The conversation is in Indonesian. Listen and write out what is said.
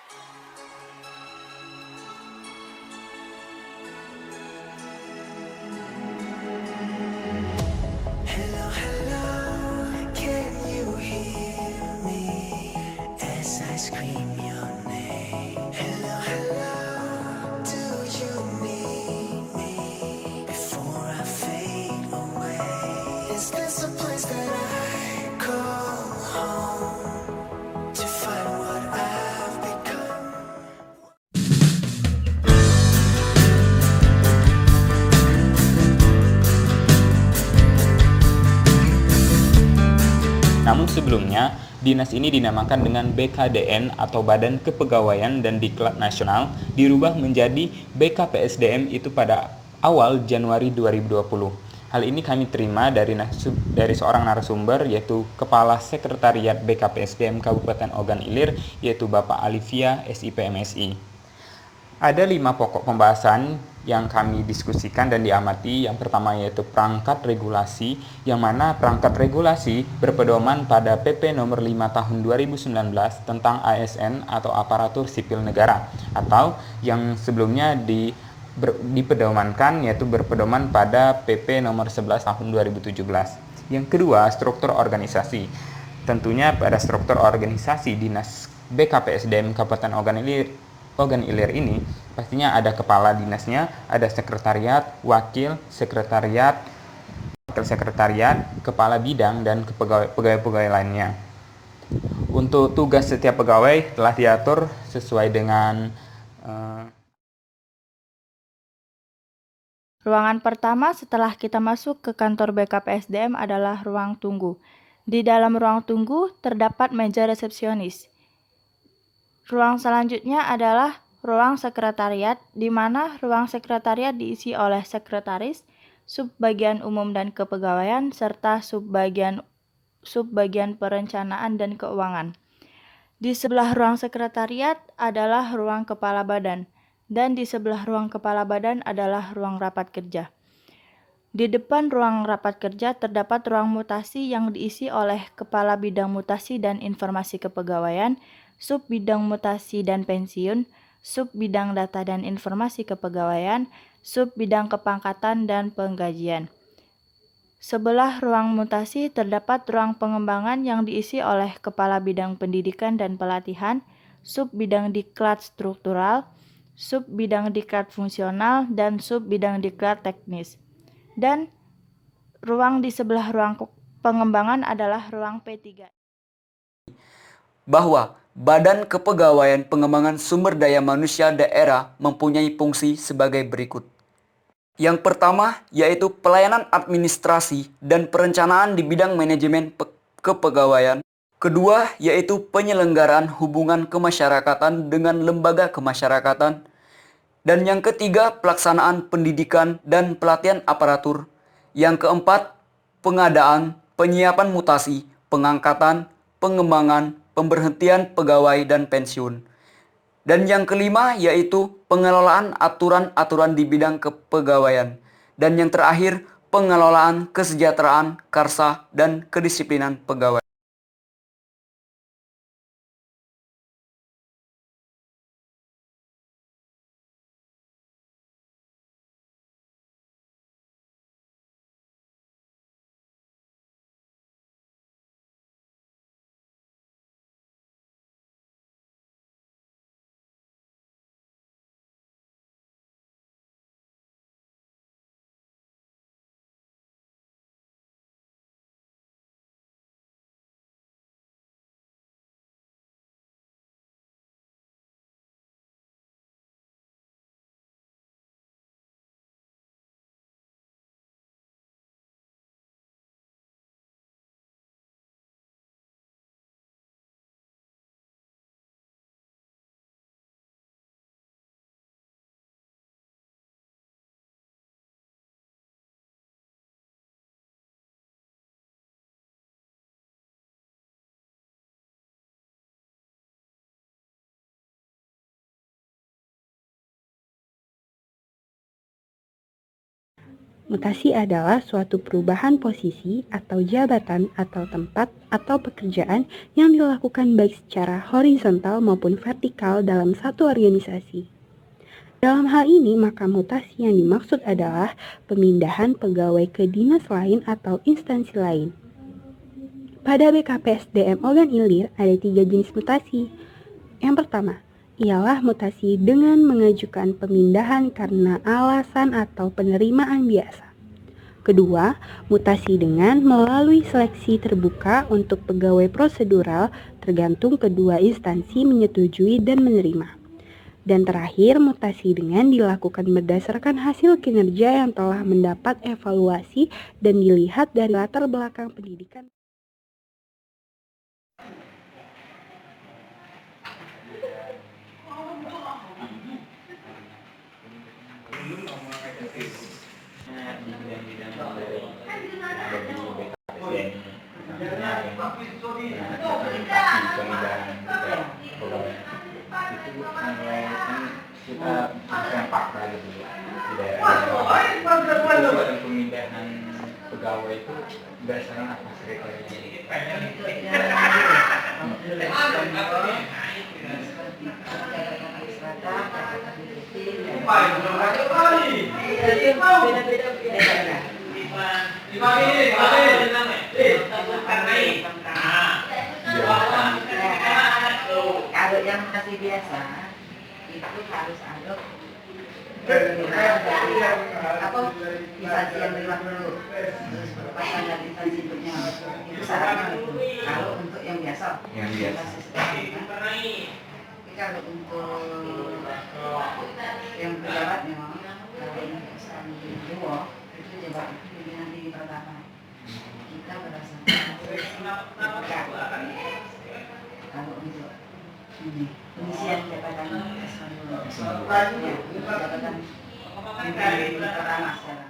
Hello, hello, can you hear me as I scream your name? Hello, hello, do you need me before I fade away? Is this a place that I call home to find what I've become? Namun sebelumnya, dinas ini dinamakan dengan BKDN atau Badan Kepegawaian dan Diklat Nasional, dirubah menjadi BKPSDM itu pada awal Januari 2020. Hal ini kami terima dari seorang narasumber, yaitu Kepala Sekretariat BKPSDM Kabupaten Ogan Ilir, yaitu Bapak Alivia, SIPMSI. Ada 5 pokok pembahasan yang kami diskusikan dan diamati. Yang pertama yaitu perangkat regulasi, yang mana perangkat regulasi berpedoman pada PP nomor 5 tahun 2019 tentang ASN atau aparatur sipil negara, atau yang sebelumnya dipedomankan yaitu berpedoman pada PP nomor 11 tahun 2017. Yang kedua, struktur organisasi. Tentunya pada struktur organisasi Dinas BKPSDM Kabupaten Ogan Ilir ini pastinya ada kepala dinasnya, ada sekretariat, wakil sekretariat, kepala bidang, dan pegawai-pegawai lainnya. Untuk tugas setiap pegawai telah diatur sesuai dengan Ruangan pertama setelah kita masuk ke kantor BKPSDM adalah ruang tunggu. Di dalam ruang tunggu terdapat meja resepsionis. Ruang selanjutnya adalah ruang sekretariat, di mana ruang sekretariat diisi oleh sekretaris, subbagian umum dan kepegawaian, serta subbagian perencanaan dan keuangan. Di sebelah ruang sekretariat adalah ruang kepala badan, dan di sebelah ruang kepala badan adalah ruang rapat kerja. Di depan ruang rapat kerja terdapat ruang mutasi yang diisi oleh Kepala Bidang Mutasi dan Informasi Kepegawaian, Sub Bidang Mutasi dan Pensiun, Sub Bidang Data dan Informasi Kepegawaian, Sub Bidang Kepangkatan dan Penggajian. Sebelah ruang mutasi terdapat ruang pengembangan yang diisi oleh Kepala Bidang Pendidikan dan Pelatihan, Sub Bidang Diklat Struktural, Sub Bidang Diklat Fungsional, dan Sub Bidang Diklat Teknis. Dan ruang di sebelah ruang pengembangan adalah ruang P3. Bahwa Badan Kepegawaian Pengembangan Sumber Daya Manusia Daerah mempunyai fungsi sebagai berikut. Yang pertama yaitu pelayanan administrasi dan perencanaan di bidang manajemen kepegawaian. Kedua yaitu penyelenggaraan hubungan kemasyarakatan dengan lembaga kemasyarakatan. Dan yang ketiga pelaksanaan pendidikan dan pelatihan aparatur. Yang keempat pengadaan, penyiapan mutasi, pengangkatan, pengembangan, pemberhentian pegawai dan pensiun. Dan yang kelima yaitu pengelolaan aturan-aturan di bidang kepegawaian. Dan yang terakhir pengelolaan kesejahteraan, karsa, dan kedisiplinan pegawai. Mutasi adalah suatu perubahan posisi atau jabatan atau tempat atau pekerjaan yang dilakukan baik secara horizontal maupun vertikal dalam satu organisasi. Dalam hal ini, maka mutasi yang dimaksud adalah pemindahan pegawai ke dinas lain atau instansi lain. Pada BKPSDM Ogan Ilir ada 3 jenis mutasi. Yang pertama, ialah mutasi dengan mengajukan pemindahan karena alasan atau penerimaan biasa. Kedua, mutasi dengan melalui seleksi terbuka untuk pegawai prosedural tergantung kedua instansi menyetujui dan menerima. Dan terakhir, mutasi dengan dilakukan berdasarkan hasil kinerja yang telah mendapat evaluasi dan dilihat dari latar belakang pendidikan. Kita fakta gitu di daerah dan pemindahan pegawai itu berdasarkan apa Kalau yang masih biasa itu harus ada instansi yang terima dulu, terus berpasangan dari instansi berikutnya. Itu syaratnya itu. Kalau untuk yang biasa. Tapi kalau untuk yang pejabat memang kalau untuk instansi dua itu jabatan pimpinan tinggi pertama. Kita berdasarkan kalau untuk pengisian jabatan S1 jabatan pimpinan tinggi pertama sekarang.